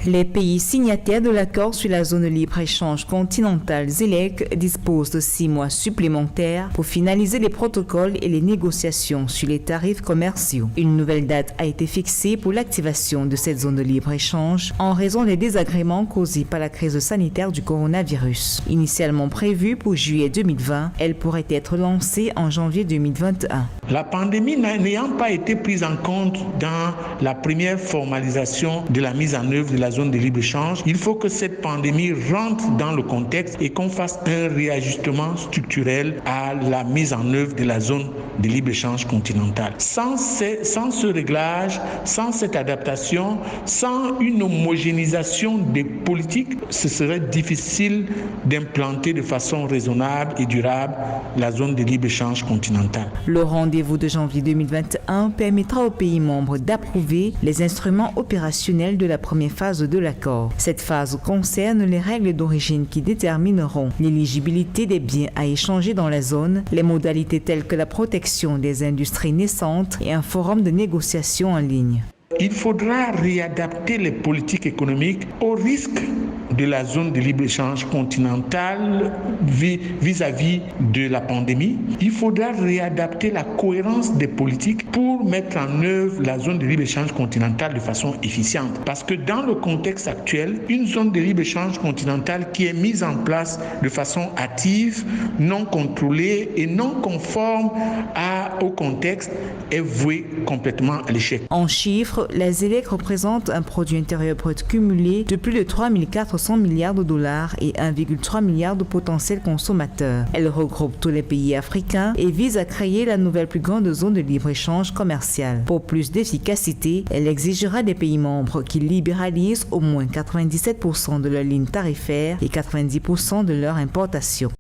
Les pays signataires de l'accord sur la zone de libre-échange continentale ZLEC disposent de 6 mois supplémentaires pour finaliser les protocoles et les négociations sur les tarifs commerciaux. Une nouvelle date a été fixée pour l'activation de cette zone de libre-échange en raison des désagréments causés par la crise sanitaire du coronavirus. Initialement prévue pour juillet 2020, elle pourrait être lancée en janvier 2021. La pandémie n'ayant pas été prise en compte dans la première formalisation de la mise en œuvre de la zone de libre-échange, il faut que cette pandémie rentre dans le contexte et qu'on fasse un réajustement structurel à la mise en œuvre de la zone de libre-échange continentale. Sans ce réglage, sans cette adaptation, sans une homogénéisation des politiques, ce serait difficile d'implanter de façon raisonnable et durable la zone de libre-échange continentale. Le rendez-vous de janvier 2021 permettra aux pays membres d'approuver les instruments opérationnels de la première phase de l'accord. Cette phase concerne les règles d'origine qui détermineront l'éligibilité des biens à échanger dans la zone, les modalités telles que la protection des industries naissantes et un forum de négociation en ligne. Il faudra réadapter les politiques économiques au risque de la zone de libre-échange continentale vis-à-vis de la pandémie. Il faudra réadapter la cohérence des politiques pour mettre en œuvre la zone de libre-échange continentale de façon efficiente. Parce que dans le contexte actuel, une zone de libre-échange continentale qui est mise en place de façon hâtive, non contrôlée et non conforme au contexte est vouée complètement à l'échec. En chiffres, la ZLEC représente un produit intérieur brut cumulé de plus de 3 400 milliards de dollars et 1,3 milliard de potentiels consommateurs. Elle regroupe tous les pays africains et vise à créer la nouvelle plus grande zone de libre-échange commercial. Pour plus d'efficacité, elle exigera des pays membres qui libéralisent au moins 97% de leurs lignes tarifaires et 90% de leurs importations.